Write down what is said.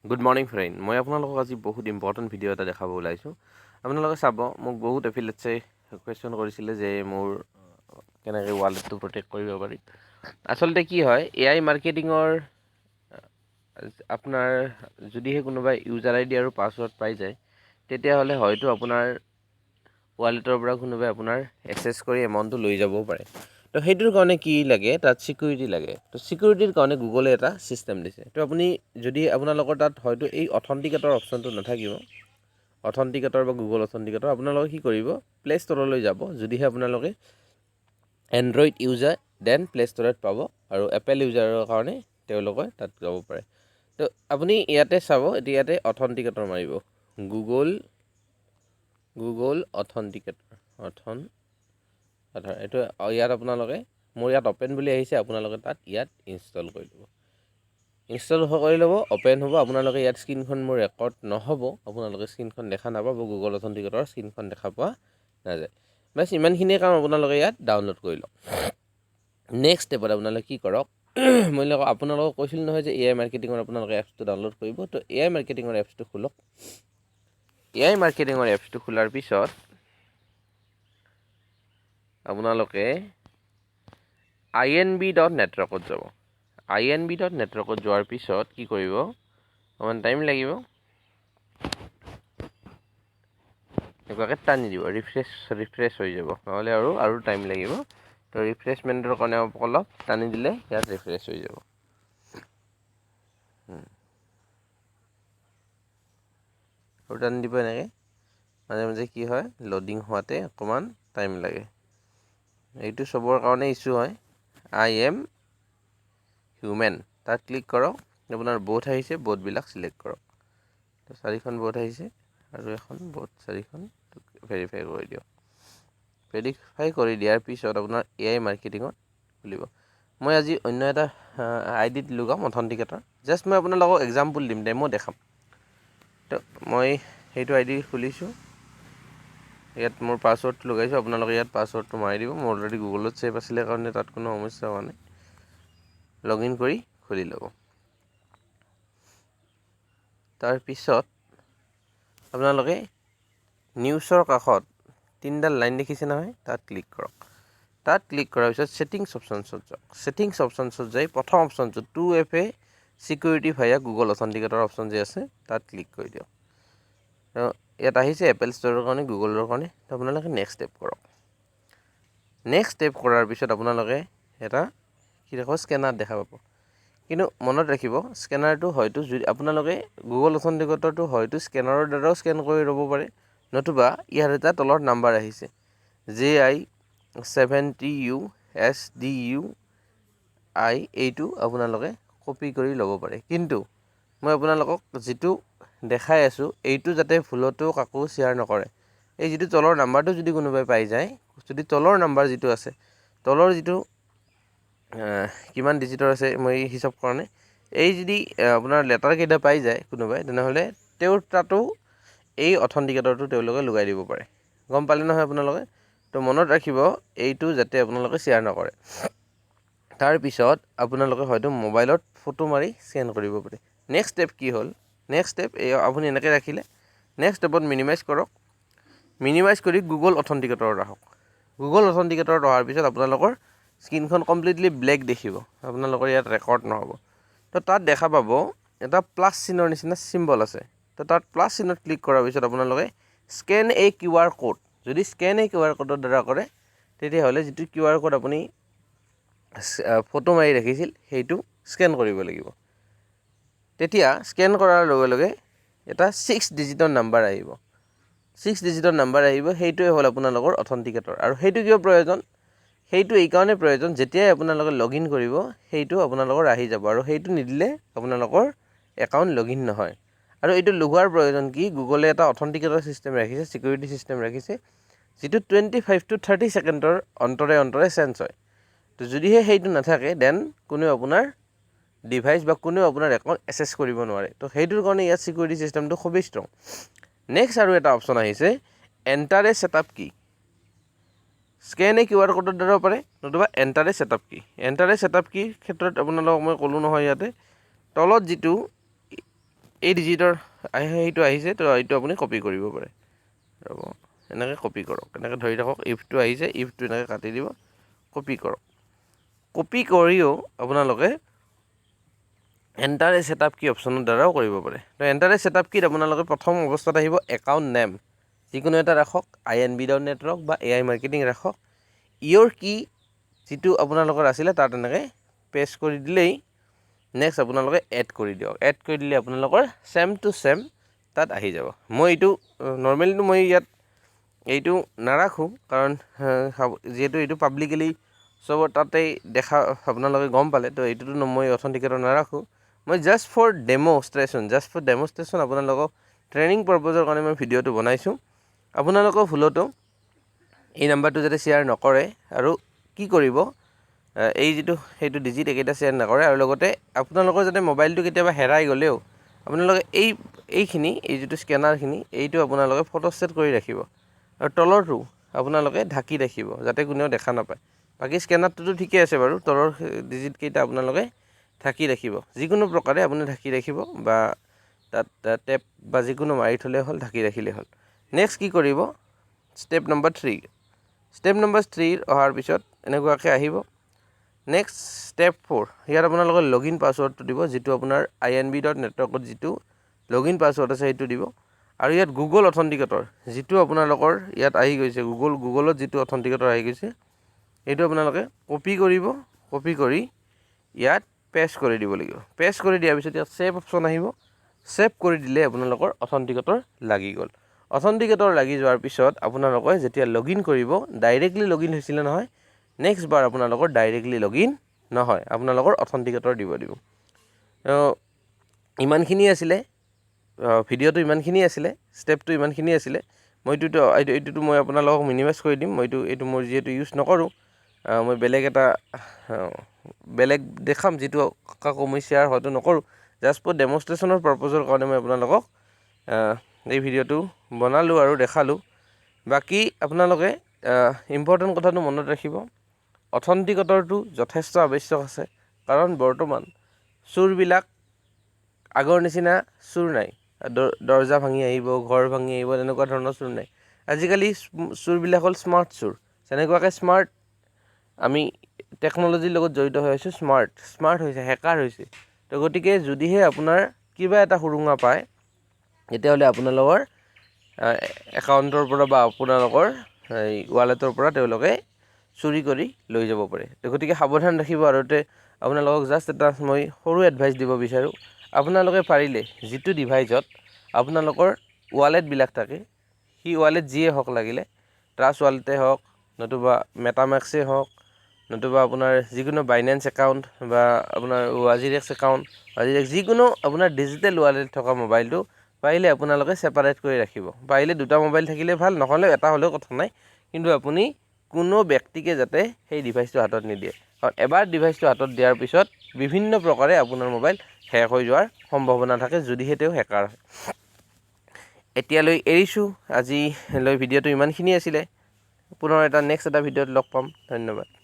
Good morning friend, মই আপোনালোকক আজি বহুত ইম্পৰ্টেণ্ট ভিডিঅ' এটা দেখাব ওলাইছোঁ। আপোনালোকে চাব, মোক বহুত এফিলেটছে কুৱেশ্যন কৰিছিলে যে মোৰ কেনেকৈ ৱালেটটো প্ৰটেক্ট কৰিব পাৰি। আচলতে কি হয়, AI মাৰ্কেটিঙৰ আপোনাৰ যদিহে কোনোবাই ইউজাৰ ID আৰু পাছৱৰ্ড পাই যায়, তেতিয়াহ'লে হয়তো আপোনাৰ ৱালেটৰ পৰা কোনোবাই আপোনাৰ এক্সেছ কৰি এমাউণ্টটো লৈ যাবও পাৰে। তো সেইটোৰ কাৰণে কি লাগে, তাত চিকিউৰিটি লাগে। তো চিকিউৰিটিৰ কাৰণে গুগলে এটা ছিষ্টেম দিছে। তো আপুনি যদি আপোনালোকৰ তাত হয়তো এই অথেণ্টিকেটৰ অপশ্যনটো নাথাকিব, অথেণ্টিকেটৰ বা গুগল অথেণ্টিকেটৰ, আপোনালোকে কি কৰিব, প্লে ষ্ট'ৰলৈ যাব। যদিহে আপোনালোকে এণ্ড্ৰইড ইউজাৰ, দেন প্লে ষ্ট'ৰত পাব, আৰু এপল ইউজাৰৰ কাৰণে তেওঁলোকে তাত যাব পাৰে। তো আপুনি ইয়াতে চাব, এতিয়া ইয়াতে অথেণ্টিকেটৰ মাৰিব, গুগল অথেণ্টিকেটৰ, এইটো ইয়াত আপোনালোকে, মোৰ ইয়াত অপেন বুলি আহিছে, আপোনালোকে তাত ইয়াত ইনষ্টল কৰি ল'ব। ইনষ্টল কৰি ল'ব, অপেন হ'ব। আপোনালোকে ইয়াত স্ক্ৰীণখন মোৰ ৰেকৰ্ড নহ'ব, আপোনালোকে স্ক্ৰীণখন দেখা নাপাব, গুগল অথেণ্টিকেটৰ স্ক্ৰীণখন দেখা পোৱা নাযায়। বাছ ইমানখিনিয়ে কাম আপোনালোকে ইয়াত ডাউনলোড কৰি লওক। নেক্সট ষ্টেপত আপোনালোকে কি কৰক, মই আপোনালোকক কৈছিলোঁ নহয় যে AI মাৰ্কেটিঙৰ আপোনালোকে এপছটো ডাউনলোড কৰিব। তো AI মাৰ্কেটিঙৰ এপছটো খোলক। AI মাৰ্কেটিঙৰ এপছটো খোলাৰ পিছত আপোনালোকে inb.networkত যাব। inb.networkত যোৱাৰ পিছত কি কৰিব, অকণমান টাইম লাগিব, এনেকুৱাকৈ টানি দিব, ৰিফ্ৰেছ হৈ যাব, নহ'লে আৰু টাইম লাগিব। তো ৰিফ্ৰেছমেণ্টৰ কাৰণে অলপ টানি দিলে ইয়াত ৰিফ্ৰেছ হৈ যাব। আৰু টানি দিব এনেকৈ, মাজে মাজে কি হয়, লোডিং হোৱাতে অকণমান টাইম লাগে। এইটো চবৰ কাৰণে ইছ্যু হয়। আই এম হিউমেন, তাত ক্লিক কৰক। আপোনাৰ বোথ আহিছে, বোথবিলাক চিলেক্ট কৰক। তো 4খন বোথ আহিছে আৰু এখন বোথ, 4খন ভেৰিফাই কৰি দিয়ক। ভেৰিফাই কৰি দিয়াৰ পিছত আপোনাৰ AI মাৰ্কেটিঙত খুলিব। মই আজি অন্য এটা আইডিত লগাম অথেণ্টিকেটৰ, জাষ্ট মই আপোনালোকক এক্সাম্পল দিম, ডেমো দেখাম। তো মই সেইটো আইডি খুলিছোঁ, ইয়াত মোৰ পাছৱৰ্ডটো লগাইছোঁ। আপোনালোকে ইয়াত পাছৱৰ্ডটো মাৰি দিব। মোৰ অলৰেডি গুগলত ছেভ আছিলে কাৰণে তাত কোনো সমস্যা হোৱা নাই। লগ ইন কৰি খুলি ল'ব। তাৰপিছত আপোনালোকে নিউজৰ কাষত 3ডাল লাইন দেখিছে নহয়, তাত ক্লিক কৰক। তাত ক্লিক কৰাৰ পিছত ছেটিংছ অপশ্যনছত যাওক। ছেটিংছ অপশ্যনছত যাই প্ৰথম অপশ্যনটো 2FA চিকিউৰিটি ভায়া গুগল অথেণ্টিকেটৰ অপশ্যন যে আছে, তাত ক্লিক কৰি দিয়ক। ইয়াত আহিছে এপল ষ্ট'ৰৰ কাৰণে, গুগলৰ কাৰণে। তো আপোনালোকে নেক্সট ষ্টেপ কৰক। নেক্সট ষ্টেপ কৰাৰ পিছত আপোনালোকে এটা কি দেখুৱাব, স্কেনাৰ দেখা পাব। কিন্তু মনত ৰাখিব, স্কেনাৰটো হয়তো যদি আপোনালোকে গুগল অথেণ্টিকেটৰটো হয়তো স্কেনাৰৰ দ্বাৰাও স্কেন কৰি ল'ব পাৰে, নতুবা ইয়াৰ এটা তলত নাম্বাৰ আহিছে JI70USDUI, এইটো আপোনালোকে কপি কৰি ল'ব পাৰে। কিন্তু মই আপোনালোকক যিটো দেখাই আছোঁ, এইটো যাতে ভুলতো কাকো শ্বেয়াৰ নকৰে। এই যিটো তলৰ নাম্বাৰটো যদি কোনোবাই পাই যায়, যদি তলৰ নাম্বাৰ যিটো আছে, তলৰ যিটো কিমান ডিজিটৰ আছে মই হিচাপ কৰা নাই, এই যদি আপোনাৰ লেটাৰ কেইটা পাই যায় কোনোবাই, তেনেহ'লে তেওঁৰ তাতো এই অথেণ্টিকেটৰটো তেওঁলোকে লগাই দিব পাৰে। গম পালে নহয় আপোনালোকে? তো মনত ৰাখিব, এইটো যাতে আপোনালোকে শ্বেয়াৰ নকৰে। তাৰপিছত আপোনালোকে হয়তো মোবাইলত ফটো মাৰি স্কেন কৰিব পাৰে। নেক্সট ষ্টেপ কি হ'ল, নেক্সট ষ্টেপ আপুনি এনেকৈ ৰাখিলে। নেক্সট ষ্টেপত মিনিমাইজ কৰক। মিনিমাইজ কৰি গুগল অথেণ্টিকেটৰত আহক। গুগল অথেণ্টিকেটৰত অহাৰ পিছত আপোনালোকৰ স্ক্ৰীনখন কমপ্লিটলি ব্লেক দেখিব, আপোনালোকৰ ইয়াত ৰেকৰ্ড নহ'ব। তো তাত দেখা পাব এটা প্লাছ চিনৰ নিচিনা চিম্বল আছে। তো তাত প্লাছ চিনত ক্লিক কৰাৰ পিছত আপোনালোকে স্কেন এ QR কোড, যদি স্কেন এ QR কোডৰ দ্বাৰা কৰে, তেতিয়াহ'লে যিটো QR কোড আপুনি ফটো মাৰি ৰাখিছিল, সেইটো স্কেন কৰিব লাগিব। তেতিয়া স্কেন কৰাৰ লগে লগে এটা 6 ডিজিটৰ নাম্বাৰ আহিব। 6 ডিজিটৰ নাম্বাৰ আহিব, সেইটোৱে হ'ল আপোনালোকৰ অথেণ্টিকেটৰ। আৰু সেইটো কিয় প্ৰয়োজন? সেইটো এইকাৰণে প্ৰয়োজন, যেতিয়াই আপোনালোকে লগ ইন কৰিব, সেইটো আপোনালোকৰ আহি যাব, আৰু সেইটো নিদিলে আপোনালোকৰ একাউণ্ট লগ ইন নহয়। আৰু এইটো লগোৱাৰ প্ৰয়োজন কি, গুগলে এটা অথেণ্টিকেটৰ ছিষ্টেম ৰাখিছে, চিকিউৰিটি ছিষ্টেম ৰাখিছে, যিটো 25 to 30 ছেকেণ্ডৰ অন্তৰে চেঞ্জ হয়। তো যদিহে সেইটো নাথাকে, দেন কোনেও আপোনাৰ ডিভাইচ বা কোনেও আপোনাৰ একাউণ্ট এক্সেছ কৰিব নোৱাৰে। তো সেইটোৰ কাৰণে ইয়াত চিকিউৰিটি ছিষ্টেমটো খুবেই ষ্ট্ৰং। নেক্সট আৰু এটা অপশ্যন আহিছে, এণ্টাৰ এ ছেটআপ কি। স্কেন এ QR কোডৰ দ্বাৰাও পাৰে, নতুবা এণ্টাৰ এ ছেটআপ কি। এণ্টাৰ এ ছেটআপ কিৰ ক্ষেত্ৰত আপোনালোকক মই ক'লোঁ নহয়, ইয়াতে তলত যিটো এই ডিজিটৰ সেইটো আহিছে, তো এইটো আপুনি কপি কৰিব পাৰে। ৰ'ব, এনেকৈ কপি কৰক, এনেকৈ ধৰি থাকক, ইফটো আহিছে, ইফটো এনেকৈ কাটি দিব, কপি কৰক। কপি কৰিও আপোনালোকে এণ্টাৰ এ ছেটআপ কি অপশ্যনৰ দ্বাৰাও কৰিব পাৰে। তো এণ্টাৰ এ ছেটআপ কিত আপোনালোকে প্ৰথম অৱস্থাত আহিব একাউণ্ট নেম, যিকোনো এটা ৰাখক, INB.net বা AI মাৰ্কেটিং ৰাখক। ইয়ৰ কি যিটো আপোনালোকৰ আছিলে তাত এনেকৈ পেষ্ট কৰি দিলেই নেক্সট আপোনালোকে এড কৰি দিয়ক। এড কৰি দিলে আপোনালোকৰ ছেম টু ছেম তাত আহি যাব। মই এইটো নৰ্মেলিটো মই ইয়াত এইটো নাৰাখোঁ, কাৰণ যিহেতু এইটো পাব্লিকেলি চবৰ তাতেই দেখা আপোনালোকে গম পালে, তো এইটোতো মই অথেণ্টিকেটৰ নাৰাখোঁ। মই জাষ্ট ফৰ ডেমনষ্ট্ৰেশ্যন আপোনালোকক ট্ৰেইনিং পাৰপজৰ কাৰণে মই ভিডিঅ'টো বনাইছোঁ। আপোনালোকৰ ভুলতো এই নাম্বাৰটো যাতে শ্বেয়াৰ নকৰে, আৰু কি কৰিব সেইটো ডিজিট একেইটা শ্বেয়াৰ নকৰে, আৰু লগতে আপোনালোকৰ যাতে মোবাইলটো কেতিয়াবা হেৰাই গ'লেও আপোনালোকে এই যিটো স্কেনাৰখিনি এইটো আপোনালোকে ফটো ছেট কৰি ৰাখিব, আৰু তলৰটো আপোনালোকে ঢাকি ৰাখিব যাতে কোনেও দেখা নাপায়। বাকী স্কেনাৰটোতো ঠিকে আছে বাৰু, তলৰ ডিজিটকেইটা আপোনালোকে ঢাকি ৰাখিব, যিকোনো প্ৰকাৰে আপুনি ঢাকি ৰাখিব, বা তাত টেপ বা যিকোনো মাৰি থ'লে হ'ল, ঢাকি ৰাখিলে হ'ল। নেক্সট কি কৰিব, ষ্টেপ নম্বৰ 3 অহাৰ পিছত এনেকুৱাকৈ আহিব। নেক্সট ষ্টেপ 4, ইয়াত আপোনালোকে লগইন পাছৱৰ্ডটো দিব, যিটো আপোনাৰ INB.networkত যিটো লগইন পাছৱৰ্ড আছে সেইটো দিব। আৰু ইয়াত গুগল অথেণ্টিকেটৰ যিটো আপোনালোকৰ ইয়াত আহি গৈছে, গুগলত যিটো অথেণ্টিকেটৰ আহি গৈছে এইটো আপোনালোকে কপি কৰিব, কপি কৰি ইয়াত পেষ্ট কৰি দিব লাগিব। পেষ্ট কৰি দিয়াৰ পিছত ইয়াত ছেভ অপশ্যন আহিব, ছেভ কৰি দিলে আপোনালোকৰ অথেণ্টিকেটৰ লাগি গ'ল। অথেণ্টিকেটৰ লাগি যোৱাৰ পিছত আপোনালোকে যেতিয়া লগইন কৰিব, ডাইৰেক্টলি লগইন হৈছিলে নহয়, নেক্সট বাৰ আপোনালোকৰ ডাইৰেক্টলি লগইন নহয়, আপোনালোকৰ অথেণ্টিকেটৰ দিব। ইমানখিনি আছিলে ভিডিঅ'টো, ইমানখিনি আছিলে ষ্টেপটো, ইমানখিনি আছিলে। এইটোতো মই আপোনালোকক মিনিমাইজ কৰি দিম, এইটো মোৰ যিহেতু ইউজ নকৰোঁ, মই বেলেগ দেখাম, যিটো কাকো মই শ্বেয়াৰ হয়তো নকৰোঁ। জাষ্ট ফৰ ডেমনষ্ট্ৰেশ্যনৰ পাৰপজৰ কাৰণে মই আপোনালোকক এই ভিডিঅ'টো বনালোঁ আৰু দেখালোঁ। বাকী আপোনালোকে ইম্পৰ্টেণ্ট কথাটো মনত ৰাখিব, অথেণ্টিকেটৰটো যথেষ্ট আৱশ্যক আছে, কাৰণ বৰ্তমান চোৰবিলাক আগৰ নিচিনা চোৰ নাই। দৰ্জা ভাঙি আহিব, ঘৰ ভাঙি আহিব, তেনেকুৱা ধৰণৰ চোৰ নাই। আজিকালি চোৰবিলাক হ'ল স্মাৰ্ট চোৰ। যেনেকুৱাকৈ স্মাৰ্ট আমি টেকন'লজিৰ লগত জড়িত হৈ আছোঁ, স্মাৰ্ট হৈছে, হেকাৰ হৈছে। তো গতিকে যদিহে আপোনাৰ কিবা এটা সুৰুঙা পায়, তেতিয়াহ'লে আপোনালোকৰ একাউণ্টৰ পৰা বা আপোনালোকৰ এই ৱালেটৰ পৰা তেওঁলোকে চুৰি কৰি লৈ যাব পাৰে। তো গতিকে সাৱধান ৰাখিব। আৰু আপোনালোকক জাষ্ট এটা মই সৰু এডভাইচ দিব বিচাৰোঁ, আপোনালোকে পাৰিলে যিটো ডিভাইচত আপোনালোকৰ ৱালেটবিলাক থাকে, সেই ৱালেট যিয়ে হওক, লাগিলে ট্ৰাষ্ট ৱালেটে হওক, নতুবা মেটামেক্সে হওক, নতুবা আপোনাৰ যিকোনো বাইনেন্স একাউণ্ট বা আপোনাৰ ৱাজিৰেক্স একাউণ্ট, যিকোনো আপোনাৰ ডিজিটেল ৱালেট থকা মোবাইলটো পাৰিলে আপোনালোকে ছেপাৰেট কৰি ৰাখিব। পাৰিলে 2টা মোবাইল থাকিলে ভাল, নহ'লেও এটা হ'লেও কথা নাই, কিন্তু আপুনি কোনো ব্যক্তিকে যাতে সেই ডিভাইচটো হাতত নিদিয়ে, কাৰণ এবাৰ ডিভাইচটো হাতত দিয়াৰ পিছত বিভিন্ন প্ৰকাৰে আপোনাৰ মোবাইল হেক হৈ যোৱাৰ সম্ভাৱনা থাকে, যদিহে তেওঁ হেকাৰ হয়। এতিয়ালৈ এৰিছোঁ, আজিলৈ ভিডিঅ'টো ইমানখিনি আছিলে। পুনৰ নেক্সট এটা ভিডিঅ'ত লগ পাম। ধন্যবাদ।